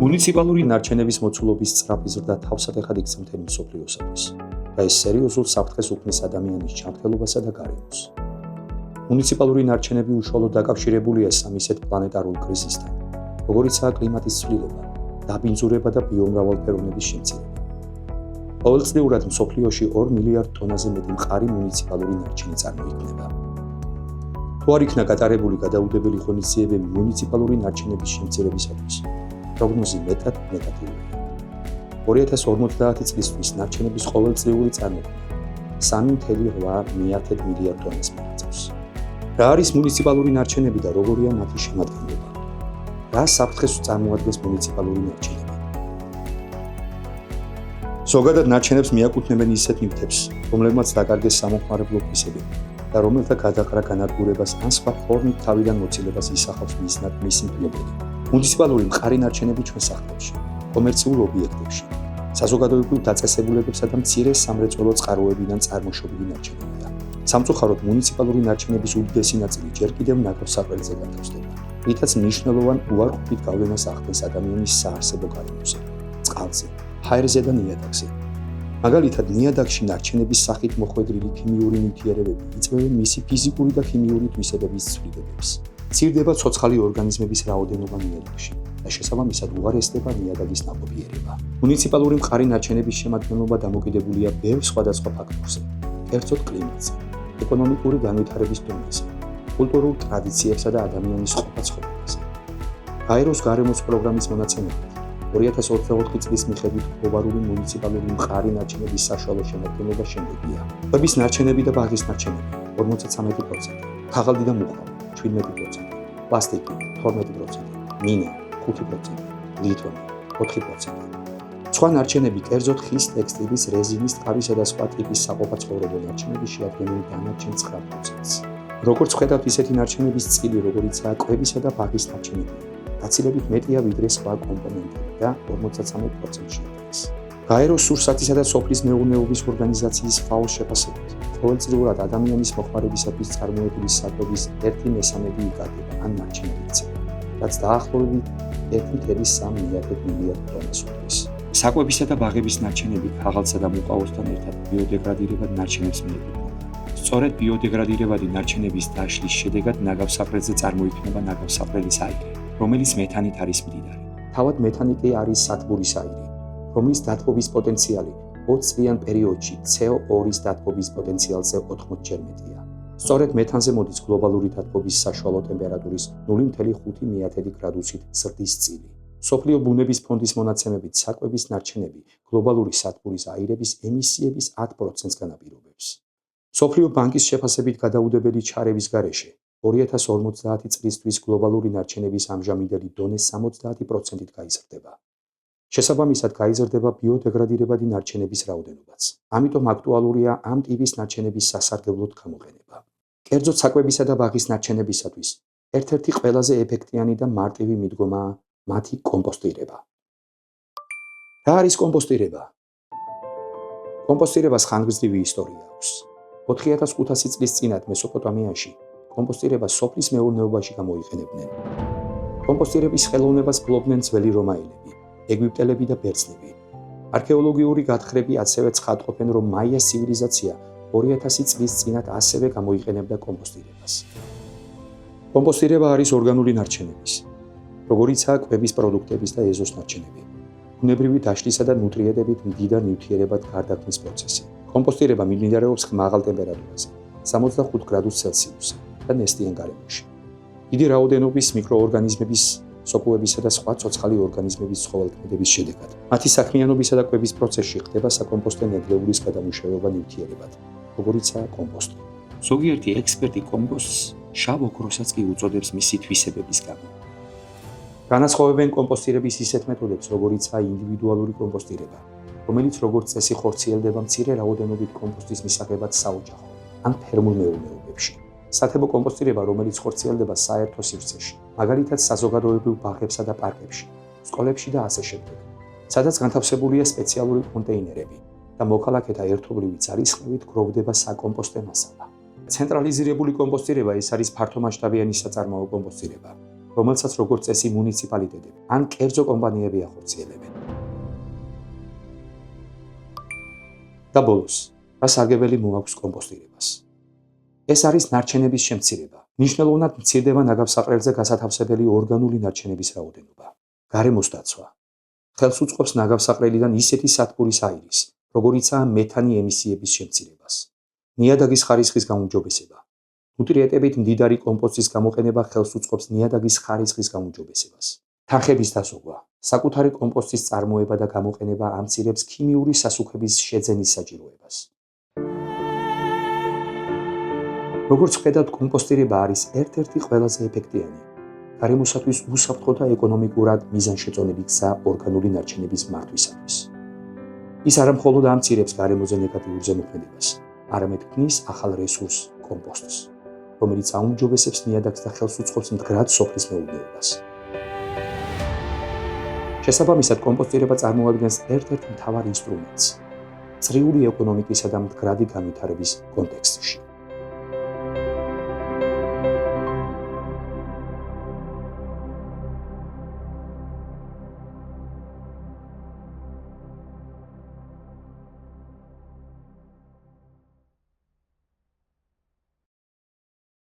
მუნიციპალური ნარჩენების მოცულობის სწრაფი ზრდა თავსატეხად იქცა მთელი მსოფლიოსათვის და ეს სერიოზულ საფრთხეს უქმნის ადამიანის ჯანმრთელობასა და გარემოს. მუნიციპალური ნარჩენები უშუალოდ დაკავშირებულია სამ ისეთ პლანეტარულ კრიზისთან, როგორიცაა კლიმატის ცვლილება, დაბინძურება და ბიომრავალფეროვნების შემცირება. ყოველწლიურად მსოფლიოში 2 მილიარდ ტონაზე მეტი მყარი მუნიციპალური ნარჩენი წარმოიქმნება. თუ არ იქნა გატარებული გადაუდებელი ღონისძიებები მუნიციპალური ნარჩენების შემცირებისათვის, პროგნოზი მეტად ნეგატიურია. 2050 წლისთვის ნარჩენების ყოველწლიური წარმოქმნა 3.8 მილიარდ ტონას მიიწევს. რა არის მუნიციპალური ნარჩენები და როგორია მათი შემადგენლობა? რა საფრთხეს წარმოადგენს მუნიციპალური ნარჩენები? ზოგადად ნარჩენებს მიაკუთვნებენ ისეთ ნივთებს, რომლებმაც დაკარგეს სამოხმარებლო ფისები და რომელთა გადაყრა განადგურებას ან სხვა ფორმით თავიდან მოცილებას ისახავს მისი მფლობელი. მუნიციპალური მყარი ნარჩენები ჩვენ სახლებში, კომერციულ ობიექტებში, საზოგადოებრივ დაწესებულებებსა და მცირე სამრეწველო წყაროებიდან წარმოშობილი ნარჩენებია. სამწუხაროდ მუნიციპალური ნარჩენების უდიდესი ნაწილი ჯერ კიდევ ნაკურსაყრელზე განთავსდება, რითაც მნიშვნელოვან უარყოფით გავლენას ახდენს ადამიანის საარსებო გარემოზე, წყალზე, ჰაერზე და ნიადაგზე. მაგალითად, ნიადაგში ნარჩენების სახით მოხვედრილი ქიმიური ნივთიერებები იწვევენ მისი ფიზიკური და ქიმიური თვისებების ცვლილებებს. მცირდება ცოცხალი ორგანიზმების რაოდენობა ნიადაგში და შესაბამისად უარესდება ნიადაგის ნაყოფიერება. მუნიციპალური მყარი ნარჩენების შემადგენლობა დამოკიდებულია ბევრ სხვადასხვა ფაქტორზე, კერძოდ კლიმატზე, ეკონომიკური განვითარების დონეზე, კულტურულ ტრადიციებსა და ადამიანის ყოფა-ცხოვრებაზე. გაეროს გარემოს პროგრამის მონაცემებით 2024 წლის მიხედვით გლობალური მუნიციპალური მყარი ნარჩენების საშუალო შემადგენლობა შემდეგია: კვების ნარჩენები და ბაღის ნარჩენები 53%, ქაღალდი და მუხა 17%, პლასტიკი 12%, მინა 5%, ლითონი 4%. სხვა ნარჩენები, კერძოდ ხის, ტექსტილის, რეზინის, ტყავისა და სხვა ტიპის საყოფაცხოვრებო ნარჩენები შეადგენენ დანარჩენ 9%-ს. როგორც ხედავთ, ისეთი ნარჩენების წილი, როგორიცაა კვებისა და ბაღის ნარჩენები, გაცილებით მეტია ვიდრე სხვა კომპონენტები და 53% შეადგენს. გაეროს სურსათისა და სოფლის მეურნეობის ორგანიზაციის FAO-ს შეფასებით, ყოველწლიურად ადამიანის მოხმარებისათვის წარმოებული საკვების 1/3 იკარგება ან ნარჩენები იქცევა, რაც დაახლოებით 1.3 მილიარდ ტონას უდრის. საკვებისა და ბაღების ნარჩენები ქაღალდსა და მუყაოსთან ერთად ბიოდეგრადირებად ნარჩენებს მიეკუთვნება. სწორედ ბიოდეგრადირებადი ნარჩენების დაშლის შედეგად ნაგავსაფრელზე წარმოიქმნება ნაგავსაფრელის აირი, რომელიც მეთანით არის მდიდარი. თავად მეთანი კი არის სათბურის აირი, რომლის დათბობის პოტენციალი 20 წლიან პერიოდში CO2-ის დათბობის პოტენციალზე 80-ჯერ მეტია. სწორედ მეთანზე მოდის გლობალური დათბობის საშუალო ტემპერატურის 0.5 გრადუსით ზრდის წილი. მსოფლიო ბუნების ფონდის მონაცემებით საკვების ნარჩენები გლობალური სათბურის აირების ემისიების 10%-ს განაპირობებს. მსოფლიო ბანკის შეფასებით გადაუდებელი ჩარევის გარეშე 2050 წლისთვის გლობალური ნარჩენების ამჟამინდელი დონე 70%-ით გაიზრდება. შესაბამისად გაიზრდება ბიოდეგრადირებადი ნარჩენების რაოდენობაც. ამიტომ აქტუალურია ამ ტიპის ნარჩენების სასარგებლოდ გამოყენება. კერძოდ საკვებისა და ბაღის ნარჩენებისათვის ერთ-ერთი ყველაზე ეფექტიანი და მარტივი მიდგომაა მათი კომპოსტირება. რა არის კომპოსტირება? კომპოსტირებას ხანგრძლივი ისტორია აქვს. 4500 წლის წინათ მესოპოტამიაში კომპოსტირებას სოფლის მეურნეობაში გამოიყენებდნენ. კომპოსტირების ხელოვნებას ფლობდნენ ძველი რომაელები, ეგვიპტელები და ბერძნები. არქეოლოგიური გათხრები ასევე ცხადყოფენ, რომ მაიას ცივილიზაცია 2000 წლის წინათ ასევე გამოიყენებდა კომპოსტირებას. კომპოსტირება არის ორგანული ნარჩენების, როგორიცაა კვების პროდუქტების და ეზოს ნარჩენები, ბუნებრივი დაშლისა და ნუტრიენტებით მდიდარ ნივთიერებად გარდაქმნის პროცესი. კომპოსტირება მიმდინარეობს მაღალ ტემპერატურაზე, 65 გრადუს ცელსიუსზე და ნესტიან გარემოში. დიდი რაოდენობის მიკროორგანიზმების, სოკოებისა და სხვა ცოცხალი ორგანიზმების ცხოველქმედების შედეგად. მათი საქმიანობისა და კვების პროცესში ხდება საკომპოსტო ნედლეულის გადამუშავება ნივთიერებად, როგორიცაა კომპოსტი. ზოგიერთი ექსპერტი კომპოსტს შავ ოქროსაც კი უწოდებს მისი თვისებების გამო. განასხვავებენ კომპოსტირების ისეთ მეთოდებს, როგორიცაა ინდივიდუალური კომპოსტირება, რომელიც როგორც წესი ხორციელდება მცირე რაოდენობით კომპოსტის მისაღებად საოჯახო ან ფერმულ მეურნეობებში. სათებო კომპოსტირება, რომელიც ხორციელდება საერთო სივრცეში, მაგალითად საზოგადოებრივ ბაღებსა და პარკებში, სკოლებში და ასე შემდეგ, სადაც განთავსებულია სპეციალური კონტეინერები და მოქალაქეთა ერთობლივი ძალისხმევით გროვდება საკომპოსტე მასალა. ცენტრალიზირებული კომპოსტირება ეს არის ფართომასშტაბიანი საწარმოო კომპოსტირება, რომელსაც როგორც წესი მუნიციპალიტეტები ან კერძო კომპანიები ახორციელებენ. და ბოლოს, რა სარგებელი მოაქვს კომპოსტირებას? ეს არის ნარჩენების შემცირება. მნიშვნელოვნად მცირდება ნაგავსაყრელზე გასათავსებელი ორგანული ნარჩენების რაოდენობა. გარემოს დაცვა. ხელს უწყობს ნაგავსაყრელიდან ისეთი სათბურის აირის, როგორიცაა მეთანი ემისიების შემცირებას. ნიადაგის ხარისხის გაუმჯობესება. ნუტრიენტებით მდიდარი კომპოსტის გამოყენება ხელს უწყობს ნიადაგის ხარისხის გაუმჯობესებას. თანხების დაზოგვა. საკუთარი კომპოსტის წარმოება და გამოყენება ამცირებს ქიმიური სასუქების შეძენის საჭიროებას. როგორც ხედავთ, კომპოსტირება არის ერთ-ერთი ყველაზე ეფექტიანი, გარემოსათვის უსაფრთხო და ეკონომიკურად მიზანშეწონილი გზა ორგანული ნარჩენების მართვისათვის. ის არა მხოლოდ ამცირებს გარემოზე ნეგატიურ ზემოქმედებას, არამედ ქმნის ახალ რესურს კომპოსტს, რომელიც აუმჯობესებს ნიადაგს და ხელს უწყობს მდგრად სოფლის მეურნეობას. შესაბამისად, კომპოსტირება წარმოადგენს ერთ-ერთ მთავარ ინსტრუმენტს წრიული ეკონომიკისა და მდგრადი განვითარების კონტექსტში.